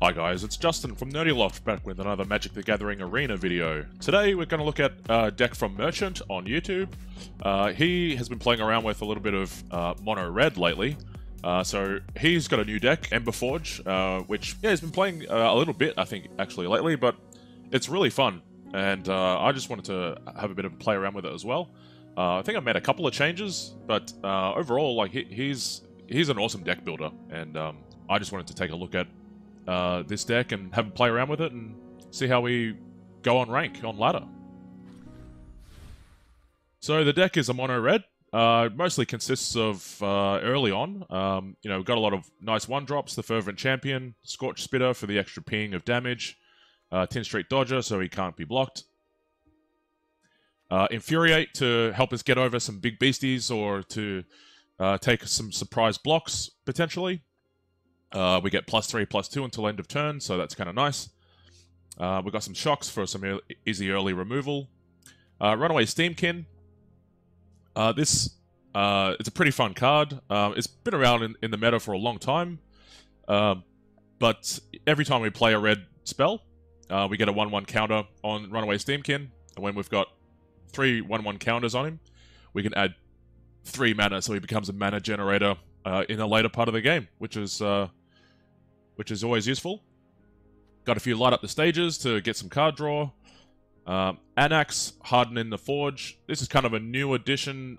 Hi guys, it's Justin from Nerdy Loft back with another Magic the Gathering Arena video. Today we're going to look at a deck from Merchant on YouTube. He has been playing around with a little bit of mono red lately. So he's got a new deck, Emberforge, which he's been playing a little bit, I think, actually lately, but it's really fun. And I just wanted to have a bit of a play around with it as well. I think I made a couple of changes, but overall, like he's an awesome deck builder, and I just wanted to take a look at this deck and have a play around with it and see how we go on rank, on ladder. So the deck is a mono red. Mostly consists of early on, we've got a lot of nice one drops. The Fervent Champion, Scorch Spitter for the extra ping of damage, Tin Street Dodger so he can't be blocked, Infuriate to help us get over some big beasties or to take some surprise blocks potentially. We get +3/+2 until end of turn, so that's kind of nice. We've got some shocks for some easy early removal. Runaway Steamkin. It's a pretty fun card. It's been around in the meta for a long time, but every time we play a red spell, we get a 1/1 counter on Runaway Steamkin, and when we've got 3 1/1 counters on him, we can add 3 mana, so he becomes a mana generator in a later part of the game, which is always useful. Got a few light up the stages to get some card draw. Anax, Harden in the Forge. This is kind of a new addition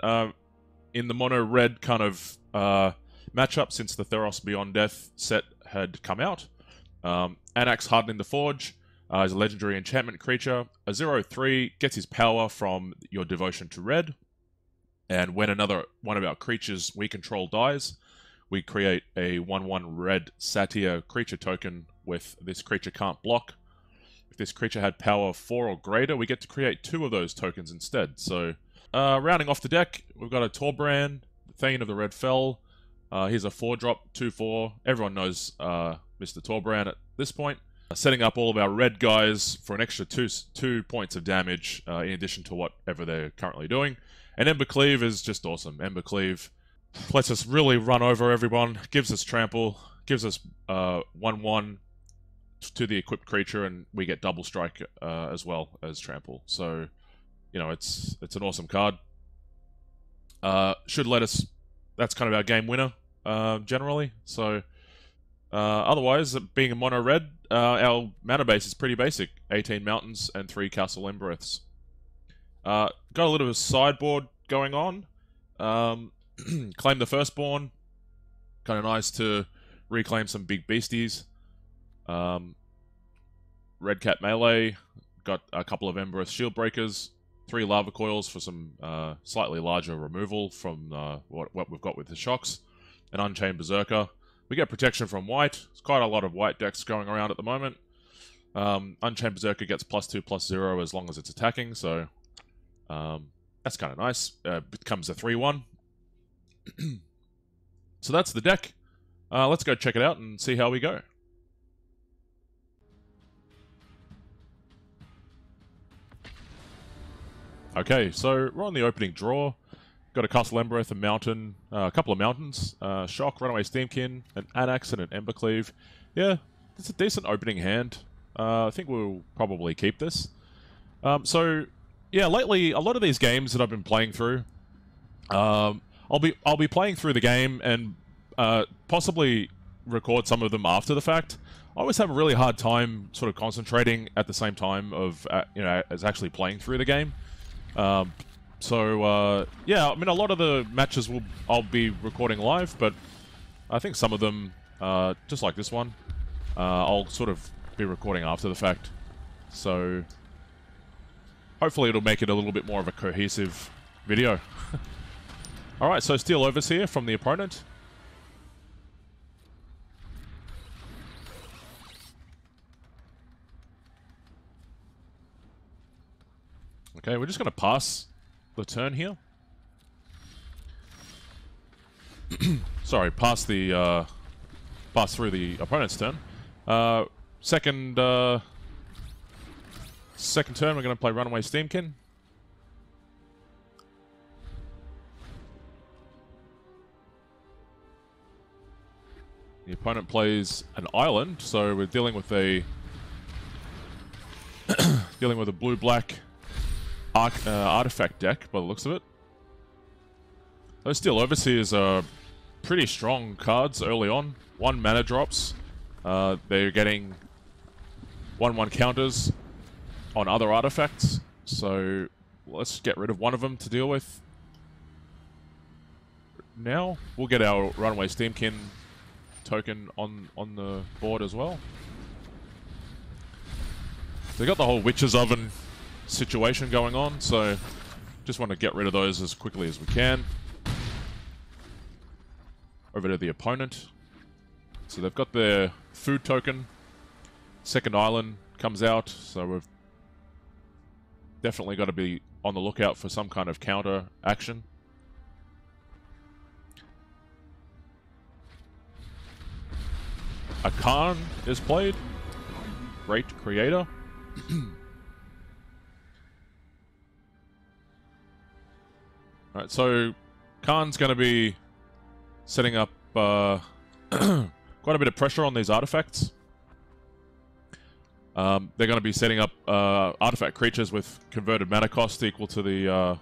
in the mono red kind of matchup since the Theros Beyond Death set had come out. Anax, Harden in the Forge is a legendary enchantment creature. A 0/3 gets his power from your devotion to red. And when another one of our creatures we control dies, we create a 1/1 red Satyr creature token with this creature can't block. If this creature had power 4 or greater, we get to create 2 of those tokens instead. So, rounding off the deck, we've got a Torbran, Thane of the Red Fell. Here's a 4-drop, 2/4. Everyone knows Mr. Torbran at this point. Setting up all of our red guys for an extra 2 points of damage in addition to whatever they're currently doing. And Embercleave is just awesome. Embercleave lets us really run over everyone, gives us trample, gives us 1/1 to the equipped creature, and we get double strike as well as trample. So, it's an awesome card. Should let us. That's kind of our game winner generally. So, otherwise, being a mono red, our mana base is pretty basic: 18 mountains and 3 castle Embereths. Got a little bit of sideboard going on. Claim the Firstborn. Kind of nice to reclaim some big beasties. Red Cat Melee. Got a couple of Embereth Shield Breakers. 3 Lava Coils for some slightly larger removal from what we've got with the shocks. An Unchained Berserker. We get protection from white. There's quite a lot of white decks going around at the moment. Unchained Berserker gets +2/+0 as long as it's attacking, so that's kind of nice. Becomes a 3/1. So that's the deck. Let's go check it out and see how we go. Okay, so we're on the opening draw. Got a Castle Embereth, a mountain, a couple of mountains, Shock, Runaway Steamkin, an Anax, and an Embercleave. Yeah, it's a decent opening hand. I think we'll probably keep this. So yeah, lately a lot of these games that I've been playing through, I'll be playing through the game and possibly record some of them after the fact. I always have a really hard time sort of concentrating at the same time of as actually playing through the game. Yeah, I mean, a lot of the matches I'll be recording live, but I think some of them, just like this one, I'll sort of be recording after the fact. So hopefully it'll make it a little bit more of a cohesive video. Alright, so Steel Overseer from the opponent. Okay, we're just going to pass the turn here. Sorry, pass through the opponent's turn. Second turn, we're going to play Runaway Steamkin. The opponent plays an island, so we're dealing with a blue-black artifact deck by the looks of it. Those Steel Overseers are pretty strong cards early on. 1 mana drops. They're getting 1/1 counters on other artifacts, so let's get rid of one of them to deal with. Now we'll get our Runaway Steamkin token on the board as well. They got the whole Witch's Oven situation going on, so just want to get rid of those as quickly as we can. Over to the opponent. So they've got their food token. Second island comes out, so we've definitely got to be on the lookout for some kind of counter action. A Khan is played. Great creator. Alright, so Khan's going to be setting up quite a bit of pressure on these artifacts. They're going to be setting up artifact creatures with converted mana cost equal to the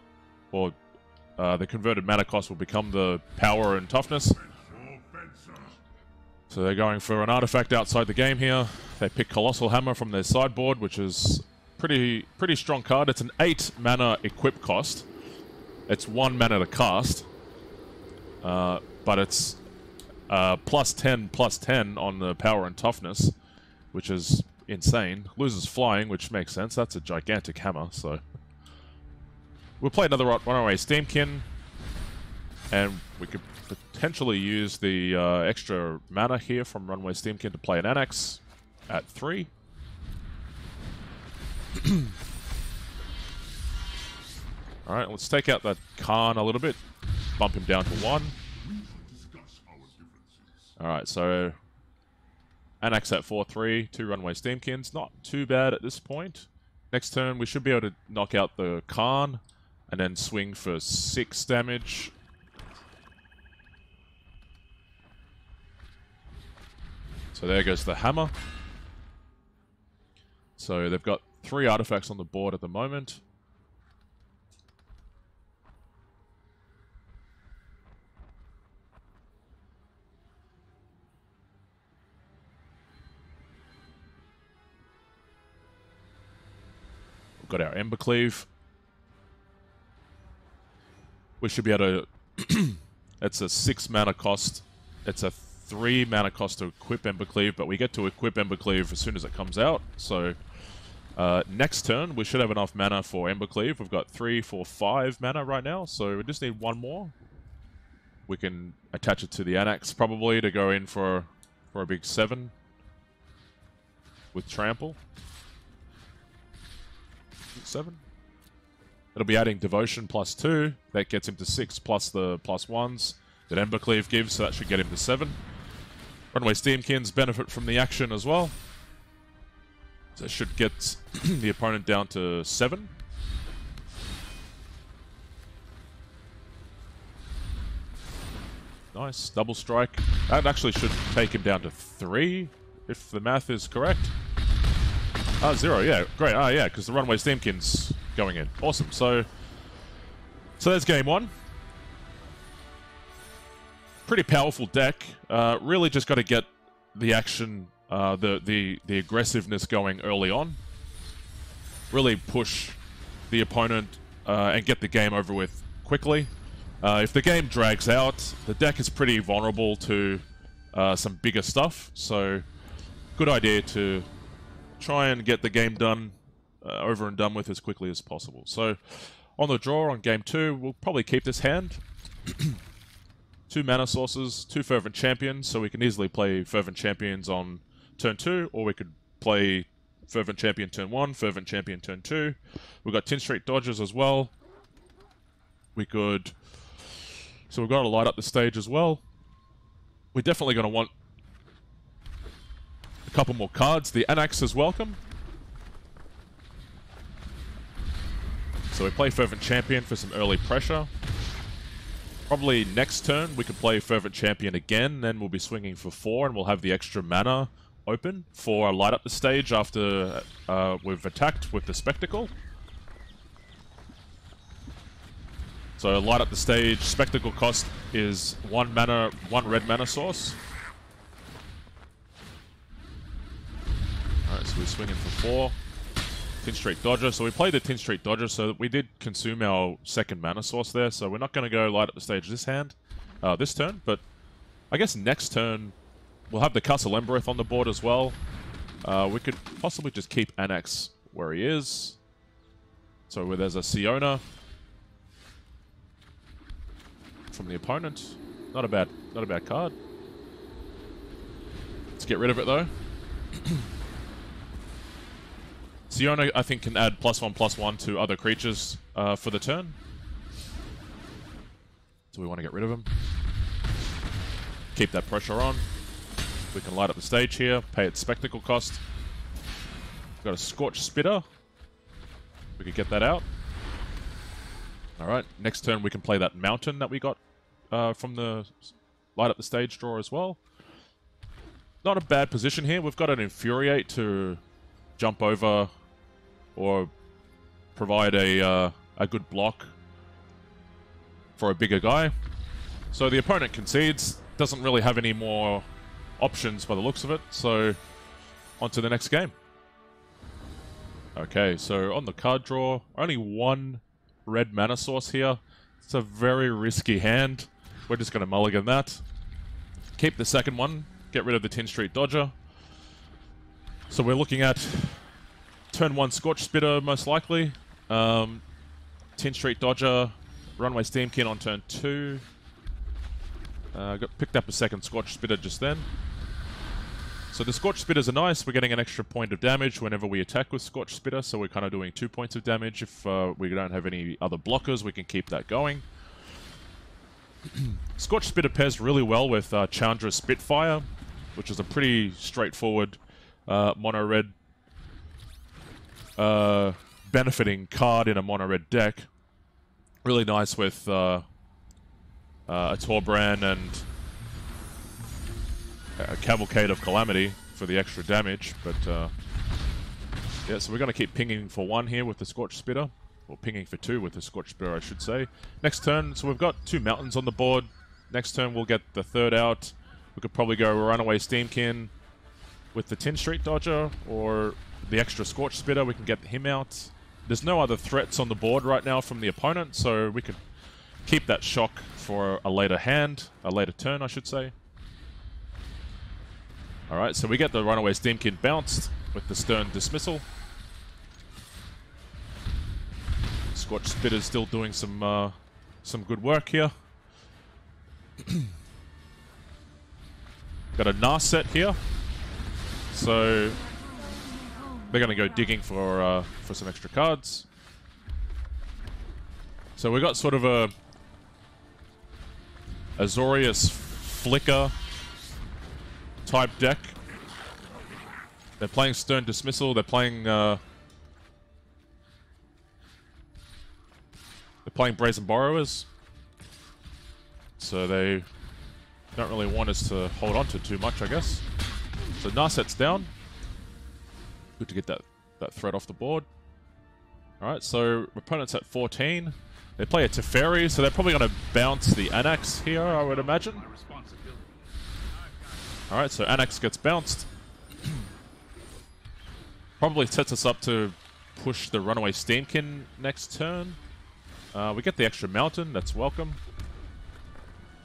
the converted mana cost will become the power and toughness. So they're going for an artifact outside the game here. They pick Colossal Hammer from their sideboard, which is pretty strong card. It's an 8 mana equip cost. It's 1 mana to cast, but it's +10/+10 on the power and toughness, which is insane. Loses flying, which makes sense. That's a gigantic hammer. So we'll play another Runaway Steamkin, and we could potentially use the extra mana here from Runaway Steamkin to play an Anax at 3. Alright, let's take out that Khan a little bit. Bump him down to 1. Alright, so Anax at 4/3, 2 Runaway Steamkins. Not too bad at this point. Next turn, we should be able to knock out the Khan and then swing for 6 damage. So there goes the hammer. So they've got 3 artifacts on the board at the moment. We've got our Embercleave. We should be able to... It's a 6 mana cost. It's a 3 mana cost to equip Embercleave, but we get to equip Embercleave as soon as it comes out. So next turn, we should have enough mana for Embercleave. We've got 3, 4, 5 mana right now, so we just need 1 more. We can attach it to the Anax probably to go in for a big 7 with Trample. 7. It'll be adding Devotion +2. That gets him to 6 plus the +1s that Embercleave gives, so that should get him to 7. Runaway Steamkins benefit from the action as well. So it should get the opponent down to 7. Nice. Double strike. That actually should take him down to 3, if the math is correct. 0, yeah. Great. Yeah, because the Runaway Steamkin's going in. Awesome. So there's game 1. Pretty powerful deck. Really just got to get the action, the aggressiveness going early on. Really push the opponent and get the game over with quickly. If the game drags out, the deck is pretty vulnerable to some bigger stuff. So good idea to try and get the game done, over and done with as quickly as possible. So on the draw on game 2, we'll probably keep this hand. 2 mana sources, 2 Fervent Champions, so we can easily play Fervent Champions on turn 2, or we could play Fervent Champion turn 1, Fervent Champion turn 2. We've got Tin Street Dodgers as well. We could... So we've got to light up the stage as well. We're definitely going to want a couple more cards. The Anax is welcome. So we play Fervent Champion for some early pressure. Probably next turn we could play Fervent Champion again, then we'll be swinging for 4 and we'll have the extra mana open for light up the stage after we've attacked with the Spectacle. So light up the stage, Spectacle cost is 1 mana, 1 red mana source. Alright, so we're swinging for 4. Tin Street Dodger. So we played the Tin Street Dodger, so we did consume our second mana source there, so we're not going to go light up the stage this turn, but I guess next turn we'll have the Castle Embereth on the board as well. We could possibly just keep Anax where he is. So where there's a Siona from the opponent. Not a bad card. Let's get rid of it though. Siona, I think, can add +1/+1 to other creatures for the turn. So we want to get rid of him. Keep that pressure on. We can light up the stage here, pay its Spectacle cost. We've got a Scorched Spitter. We could get that out. Alright, next turn we can play that Mountain that we got from the light up the stage draw as well. Not a bad position here. We've got an Infuriate to jump over or provide a good block for a bigger guy. So the opponent concedes, doesn't really have any more options by the looks of it, so on to the next game. Okay, so on the card draw, only 1 red mana source here. It's a very risky hand. We're just going to mulligan that. Keep the second one, get rid of the Tin Street Dodger. So we're looking at turn 1 Scorched Spitter, most likely. Tin Street Dodger, Runaway Steamkin on turn 2. Picked up a second Scorched Spitter just then. So the Scorched Spitters are nice. We're getting an extra point of damage whenever we attack with Scorched Spitter, so we're kind of doing 2 points of damage. If we don't have any other blockers, we can keep that going. Scorched Spitter pairs really well with Chandra Spitfire, which is a pretty straightforward mono-red benefiting card in a mono-red deck. Really nice with a torbran and a Cavalcade of Calamity for the extra damage, but yeah, so we're going to keep pinging for 1 here with the Scorched Spitter, or pinging for 2 with the Scorched Spitter, I should say. Next turn, so we've got 2 mountains on the board. Next turn we'll get the third out. We could probably go Runaway Steamkin with the Tin Street Dodger, or the extra Scorched Spitter, we can get him out. There's no other threats on the board right now from the opponent, so we could keep that shock for a later hand, a later turn, I should say. Alright, so we get the Runaway Steamkin bounced with the Stern Dismissal. Scorched Spitter's still doing some good work here. Got a Narset here, so they're going to go digging for some extra cards. So we got sort of a Azorius Flicker type deck. They're playing Stern Dismissal. They're playing Brazen Borrowers. So they don't really want us to hold on to too much, I guess. So Narset's down. Good to get that threat off the board. Alright, so opponent's at 14. They play a Teferi, so they're probably going to bounce the Anax here, I would imagine. Alright, so Anax gets bounced. Probably sets us up to push the Runaway Steamkin next turn. We get the extra mountain, that's welcome.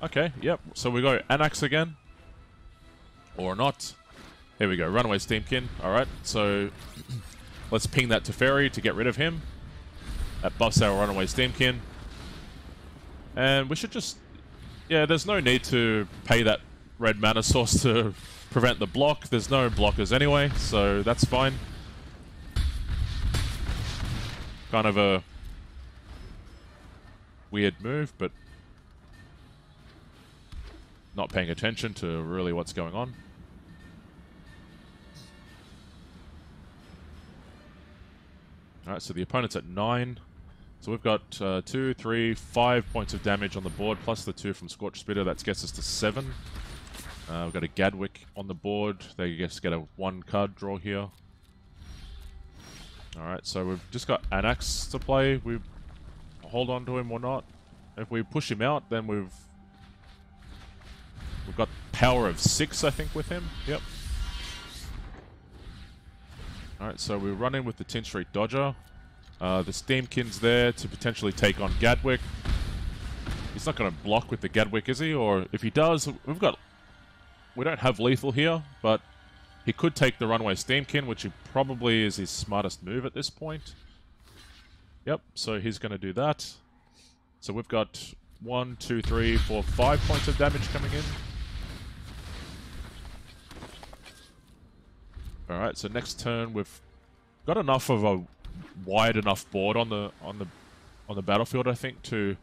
Okay, yep, so we go Anax again. Or not. Here we go, Runaway Steamkin. Alright, so let's ping that Teferi to get rid of him. That buffs our Runaway Steamkin. And we should just... yeah, there's no need to pay that red mana source to prevent the block. There's no blockers anyway, so that's fine. Kind of a weird move, but not paying attention to really what's going on. Alright, so the opponent's at 9. So we've got 2, 3, 5 points of damage on the board, plus the 2 from Scorch Spitter. That gets us to 7. We've got a Gadwick on the board. They just get a 1 card draw here. Alright, so we've just got Anax to play. We hold on to him or not. If we push him out, then we've got power of 6, I think, with him. Yep. Alright, so we run in with the Tin Street Dodger. The Steamkin's there to potentially take on Gadwick. He's not going to block with the Gadwick, is he? Or if he does, we don't have lethal here, but he could take the Runaway Steamkin, which probably is his smartest move at this point. Yep, so he's going to do that. So we've got 1, 2, 3, 4, 5 points of damage coming in. Alright, so next turn we've got enough of a wide enough board on the battlefield, I think, to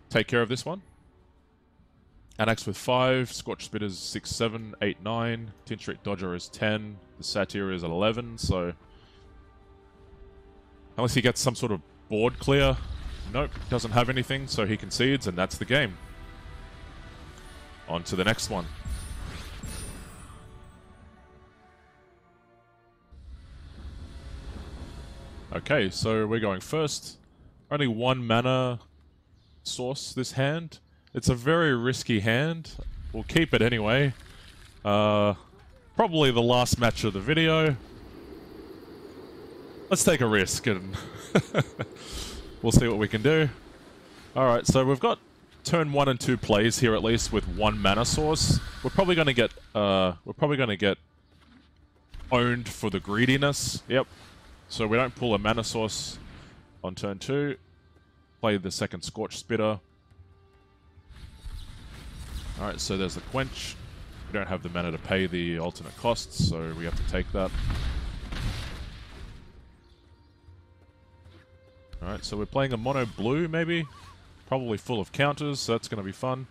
take care of this one. Anax with 5, Scorch Spitter's 6, 7, 8, 9, Tin Street Dodger is 10, the Satyr is 11, so unless he gets some sort of board clear, nope, doesn't have anything, so he concedes, and that's the game. On to the next one. Okay, so we're going first. Only 1 mana source this hand. It's a very risky hand. We'll keep it anyway. Probably the last match of the video. Let's take a risk and we'll see what we can do. Alright, so we've got turn 1 and 2 plays here at least with 1 mana source. We're probably gonna get owned for the greediness. Yep. So we don't pull a mana source on turn 2. Play the second Scorch Spitter. Alright, so there's the Quench. We don't have the mana to pay the alternate costs, so we have to take that. Alright, so we're playing a mono blue, maybe? Probably full of counters, so that's going to be fun.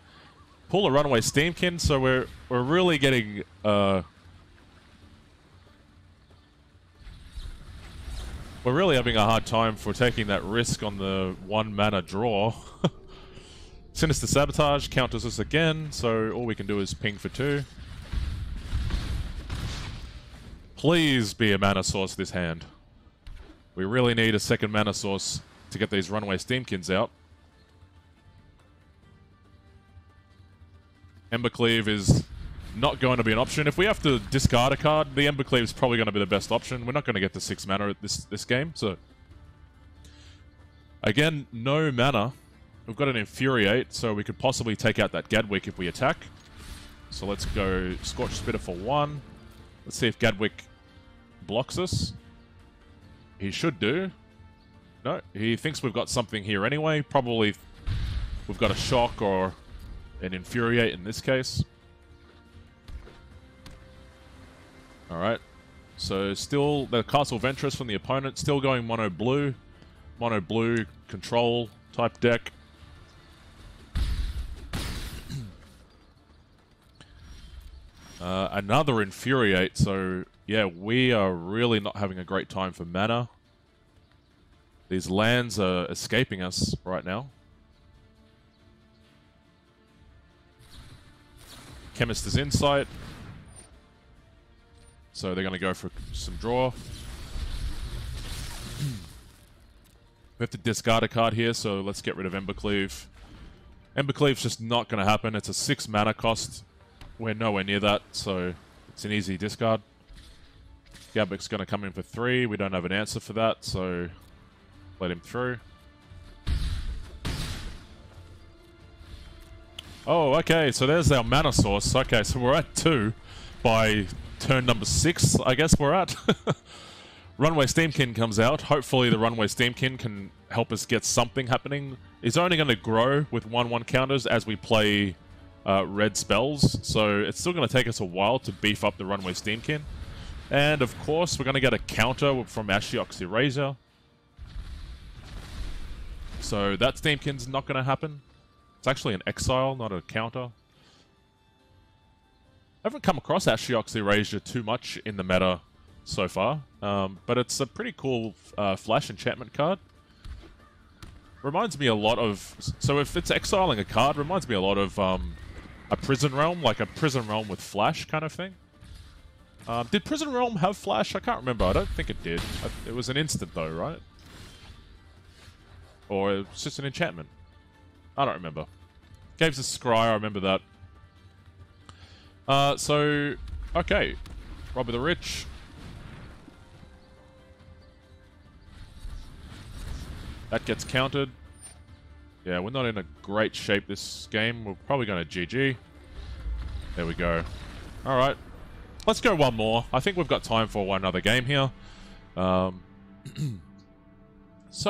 Pull a Runaway Steamkin, so we're really getting... we're really having a hard time for taking that risk on the 1 mana draw. Sinister Sabotage counters us again, so all we can do is ping for 2. Please be a mana source this hand. We really need a second mana source to get these Runaway Steamkins out. Embercleave is not going to be an option. If we have to discard a card, the Embercleave is probably going to be the best option. We're not going to get to 6 mana at this game, so... Again, no mana. We've got an Infuriate, so we could possibly take out that Gadwick if we attack. So let's go Scorch Spitter for 1. Let's see if Gadwick blocks us. He should do. No, he thinks we've got something here anyway. Probably we've got a Shock or an Infuriate in this case. Alright. So still the Castle Ventress from the opponent. Still going mono blue. Mono blue control type deck. Another Infuriate, so yeah, we are really not having a great time for mana. These lands are escaping us right now. Chemist's Insight. So they're going to go for some draw. We have to discard a card here, so let's get rid of Embercleave. Embercleave's just not going to happen. It's a 6 mana cost. We're nowhere near that, so it's an easy discard. Gadwick's going to come in for 3. We don't have an answer for that, so let him through. Oh, okay, so there's our mana source. Okay, so we're at 2 by turn number 6, I guess we're at. Runaway Steamkin comes out. Hopefully the Runaway Steamkin can help us get something happening. It's only going to grow with 1/1 counters as we play red spells, so it's still going to take us a while to beef up the Runaway Steamkin. And of course, we're going to get a counter from Ashiok's Erasure. So that Steamkin's not going to happen. It's actually an exile, not a counter. I haven't come across Ashiok's Erasure too much in the meta, so far. But it's a pretty cool flash enchantment card. reminds me a lot of... So if it's exiling a card, reminds me a lot of a Prison Realm, like a Prison Realm with Flash kind of thing. Did Prison Realm have Flash? I can't remember. I don't think it did. It was an instant though, right? Or it was just an enchantment. I don't remember. Games of Scry, I remember that. So, okay. Robber the Rich. That gets countered. Yeah, we're not in a great shape this game. We're probably going to GG. There we go. Alright. Let's go one more. I think we've got time for one other game here. So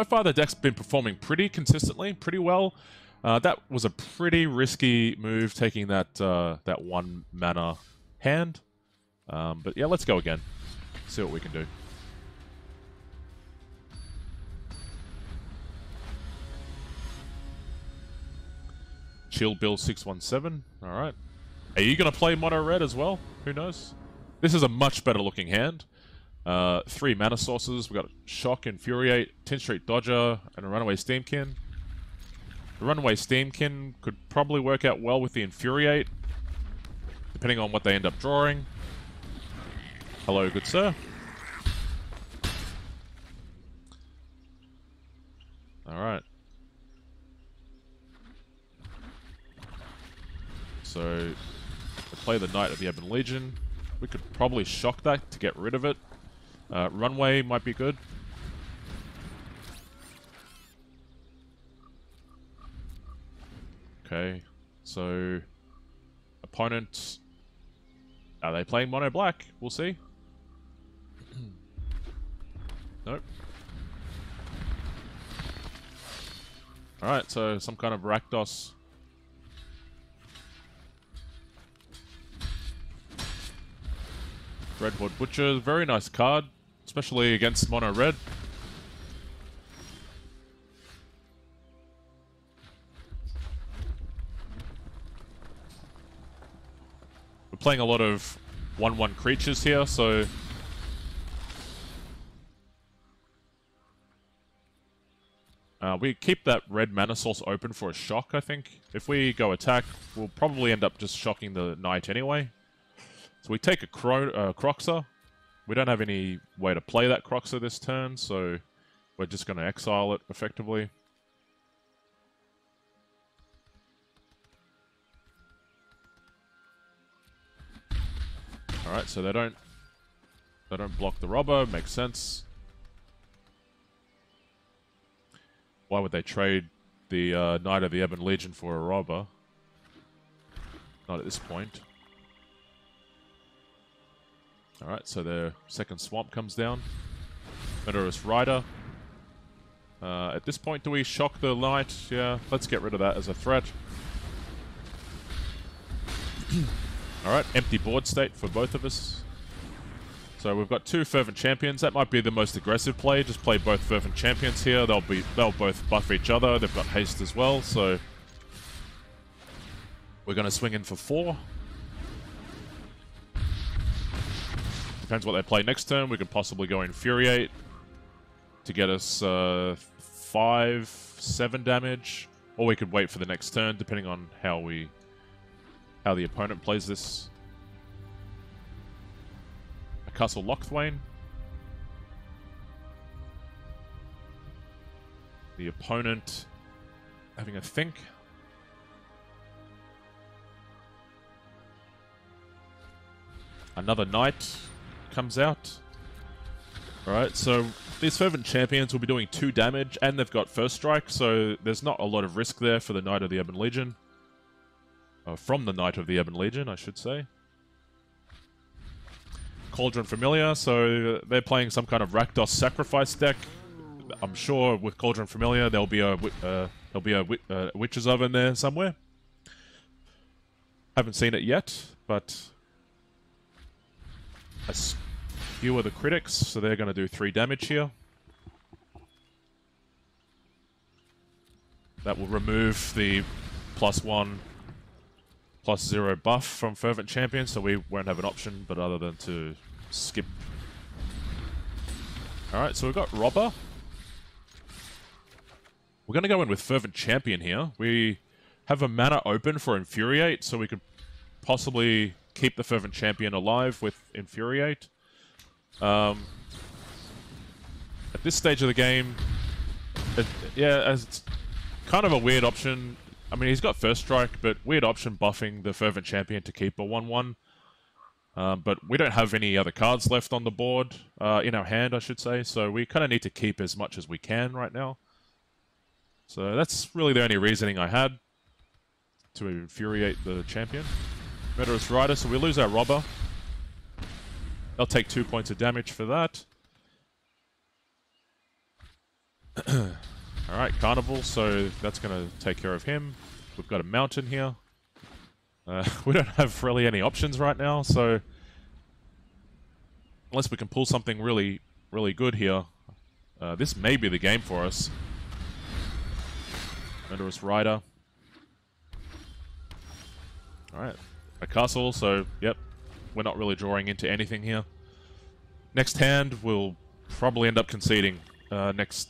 far, the deck's been performing pretty consistently, pretty well. That was a pretty risky move, taking that that 1 mana hand. But yeah, let's go again. See what we can do. Chill Bill 617. All right. Are you going to play Mono Red as well? Who knows? This is a much better looking hand. 3 mana sources. We've got Shock, Infuriate, 10th Street Dodger, and a Runaway Steamkin. The Runaway Steamkin could probably work out well with the Infuriate, depending on what they end up drawing. Hello, good sir. Alright. So, we play the Knight of the Ebon Legion. We could probably shock that to get rid of it. Runway might be good. Okay, so opponent, are they playing mono black? We'll see. Nope. Alright, so some kind of Rakdos. Redwood Butcher, very nice card, especially against mono red. We're playing a lot of 1/1 creatures here, so we keep that red mana source open for a shock, I think. If we go attack, we'll probably end up just shocking the knight anyway. So we take a Croxer. We don't have any way to play that Croxer this turn, so we're just going to exile it effectively. Alright, so they don't block the robber, makes sense. Why would they trade the Knight of the Ebon Legion for a robber? Not at this point. Alright, so their second swamp comes down. Murderous Rider. At this point, do we shock the knight? Yeah, let's get rid of that as a threat. Alright, empty board state for both of us. So we've got 2 Fervent Champions. That might be the most aggressive play. Just play both Fervent Champions here. They'll both buff each other. They've got haste as well, so we're going to swing in for 4. Depends what they play next turn. We could possibly go Infuriate to get us 5, 7 damage. Or we could wait for the next turn, depending on how the opponent plays this. A Castle Lochthwain. The opponent having a think. Another Knight comes out. Alright, so these Fervent Champions will be doing 2 damage, and they've got First Strike, so there's not a lot of risk there for the Knight of the Ebon Legion. From the Knight of the Ebon Legion, I should say. Cauldron Familiar, so they're playing some kind of Rakdos Sacrifice deck. I'm sure with Cauldron Familiar there'll be a Witch's Oven there somewhere. Haven't seen it yet, but a few of the critics, so they're going to do 3 damage here. That will remove the +1, +0 buff from Fervent Champion, so we won't have an option but other than to skip. Alright, so we've got Robber. We're going to go in with Fervent Champion here. We have a mana open for Infuriate, so we could possibly keep the Fervent Champion alive with Infuriate. At this stage of the game, it's kind of a weird option. I mean, he's got First Strike, but weird option buffing the Fervent Champion to keep a 1/1. But we don't have any other cards left on the board, in our hand, I should say, so we kind of need to keep as much as we can right now. So that's really the only reasoning I had to infuriate the champion. Murderous Rider, so we lose our Robber. They'll take 2 points of damage for that. Alright, Carnival, so that's going to take care of him. We've got a Mountain here. We don't have really any options right now, so unless we can pull something really, really good here, this may be the game for us. Murderous Rider. Alright, a castle, so yep, we're not really drawing into anything here. Next hand, we'll probably end up conceding. Next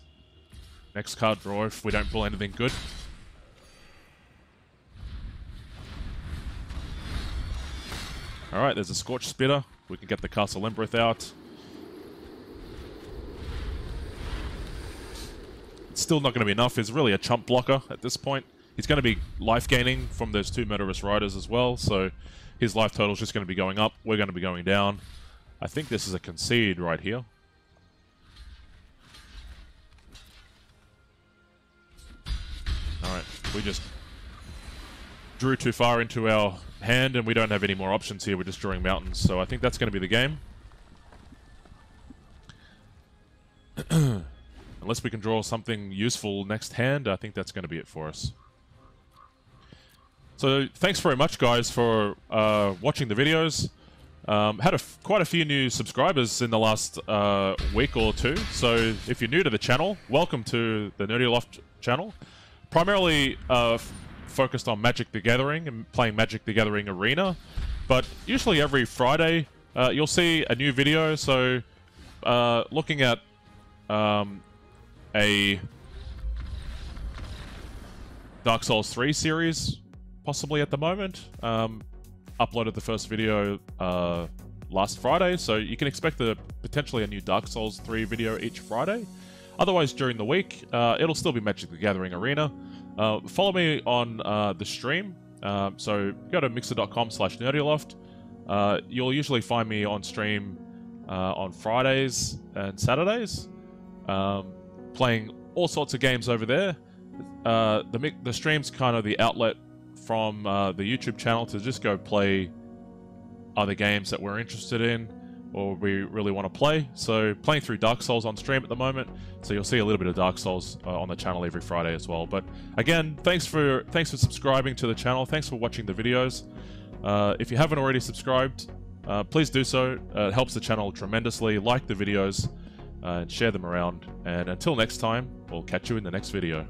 card draw if we don't pull anything good. Alright, there's a Scorched Spitter. We can get the Castle Embereth out. It's still not going to be enough. He's really a chump blocker at this point. He's going to be life gaining from those 2 Murderous Riders as well, so his life total is just going to be going up. We're going to be going down. I think this is a concede right here. Alright, we just drew too far into our hand and we don't have any more options here. We're just drawing mountains, so I think that's going to be the game. Unless we can draw something useful next hand, I think that's going to be it for us. So thanks very much, guys, for watching the videos. Had quite a few new subscribers in the last week or two, so if you're new to the channel, welcome to the Nerdy Loft channel. Primarily focused on Magic the Gathering and playing Magic the Gathering Arena, but usually every Friday you'll see a new video, so looking at a Dark Souls 3 series, possibly at the moment. Uploaded the first video last Friday, so you can expect potentially a new Dark Souls 3 video each Friday. Otherwise, during the week, it'll still be Magic the Gathering Arena. Follow me on the stream, so go to mixer.com/nerdyloft. You'll usually find me on stream on Fridays and Saturdays, playing all sorts of games over there. The stream's kind of the outlet from the YouTube channel to just go play other games that we're interested in or we really want to play. So playing through Dark Souls on stream at the moment, so you'll see a little bit of Dark Souls on the channel every Friday as well. But again, thanks for subscribing to the channel. Thanks for watching the videos. If you haven't already subscribed, please do so. It helps the channel tremendously. Like the videos and share them around. And until next time, we'll catch you in the next video.